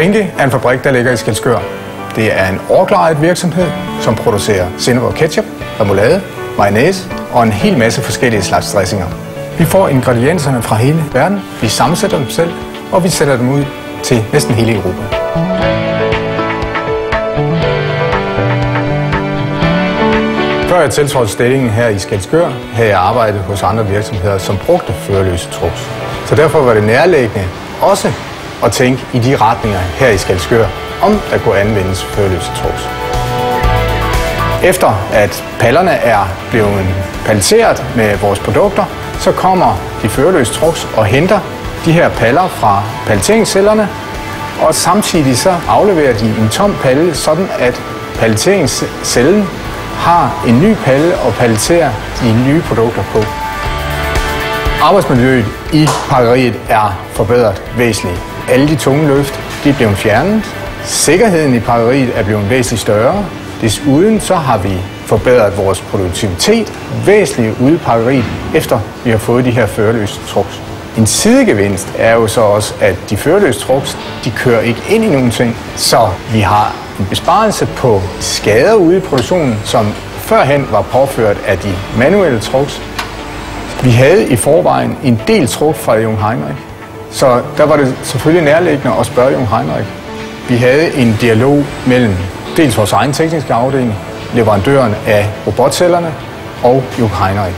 Schenke er en fabrik, der ligger i Skælskør. Det er en overklaret virksomhed, som producerer sennep og ketchup, remoulade, mayonnaise og en hel masse forskellige slags dressinger. Vi får ingredienserne fra hele verden, vi sammensætter dem selv, og vi sælger dem ud til næsten hele Europa. Før jeg tiltrådte stillingen her i Skælskør, havde jeg arbejdet hos andre virksomheder, som brugte førerløse trucks. Så derfor var det nærliggende også at tænke i de retninger her i Skælskør, om der kunne anvendes førerløse trucks. Efter at pallerne er blevet paleteret med vores produkter, så kommer de førerløse trucks og henter de her paller fra paleteringscellerne, og samtidig så afleverer de en tom palle, sådan at paleteringscellen har en ny palle og paleterer de nye produkter på. Arbejdsmiljøet i pakkeriet er forbedret væsentligt. Alle de tunge løft er blevet fjernet. Sikkerheden i pakkeriet er blevet væsentligt større. Desuden så har vi forbedret vores produktivitet væsentligt ude i pakkeriet, efter vi har fået de her førerløse trucks. En sidegevinst er jo så også, at de førerløse trucks, de kører ikke ind i nogen ting, så vi har en besparelse på skader ude i produktionen, som førhen var påført af de manuelle trucks. Vi havde i forvejen en del truck fra Jung Heinrich, så der var det selvfølgelig nærliggende at spørge Jung Heinrich. Vi havde en dialog mellem dels vores egen tekniske afdeling, leverandøren af robotcellerne og Jung Heinrich,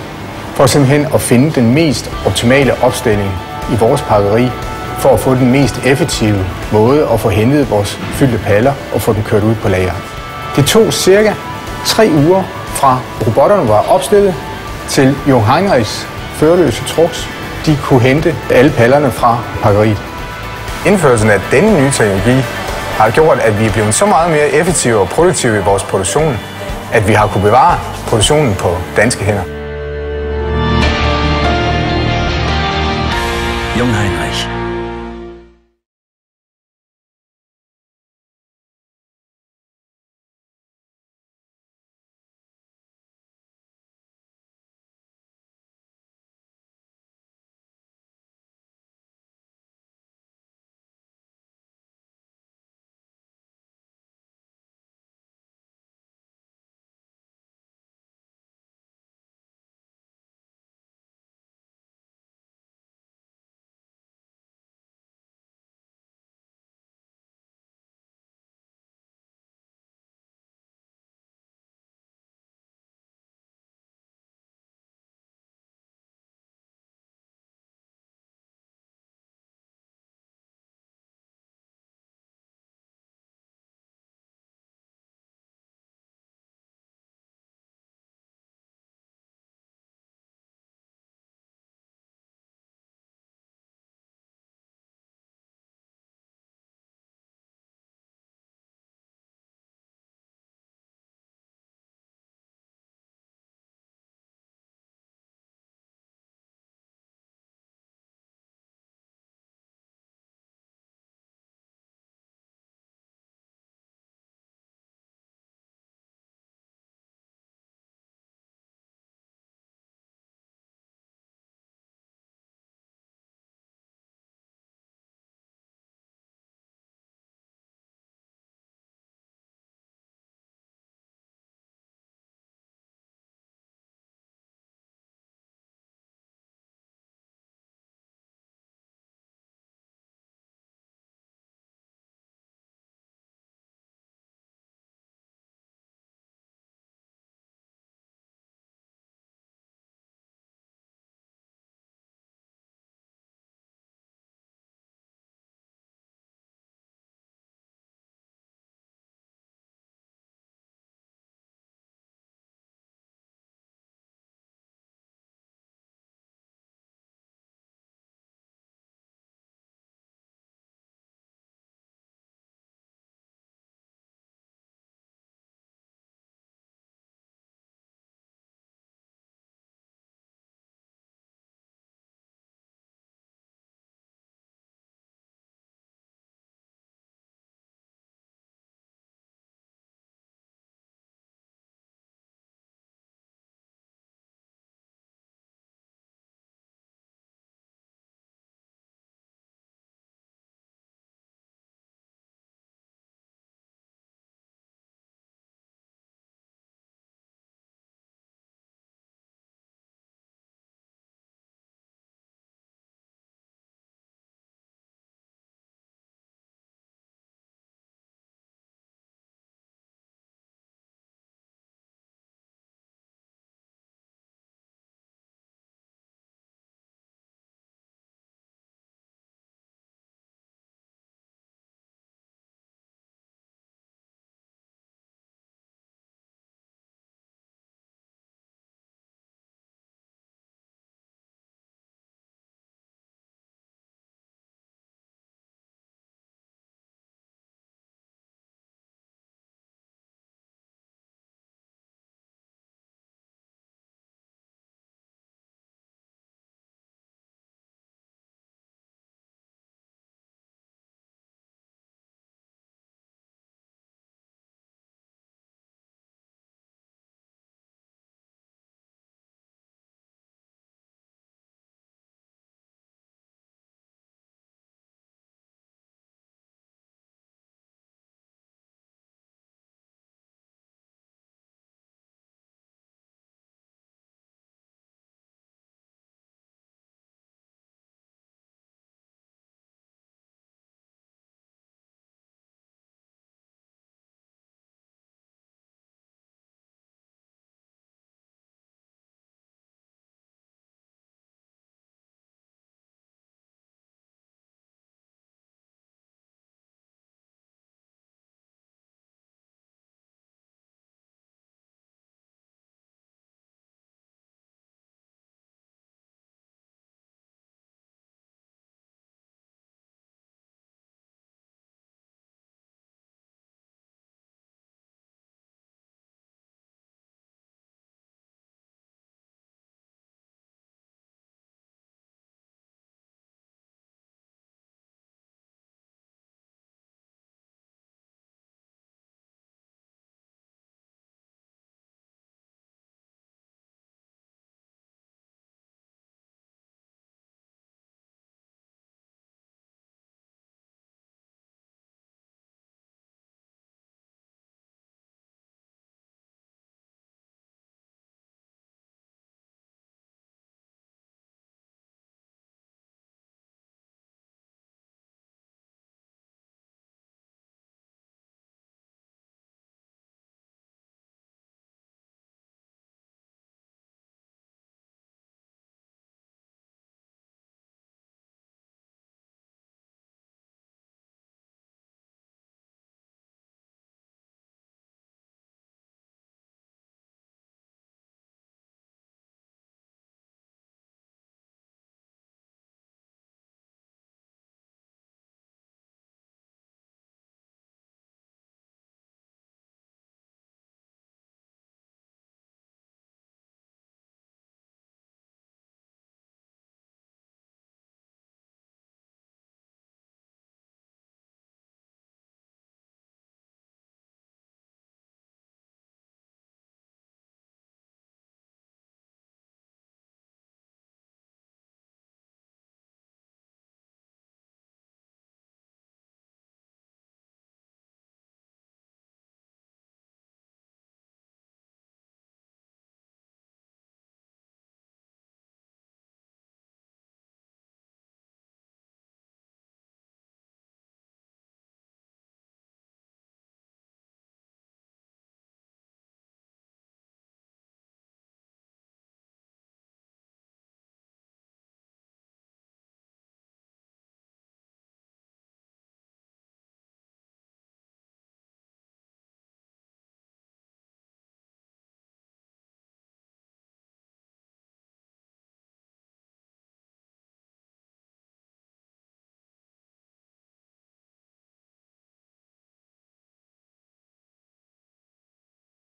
for simpelthen at finde den mest optimale opstilling i vores pakkeri, for at få den mest effektive måde at få hentet vores fyldte paller og få dem kørt ud på lager. Det tog cirka 3 uger fra robotterne var opstillet til Jung Heinrichs førerløse trucks, de kunne hente alle pallerne fra pakkeriet. Indførelsen af denne nye teknologi har gjort, at vi er blevet så meget mere effektive og produktive i vores produktion, at vi har kunnet bevare produktionen på danske hænder. Jung Heinrich.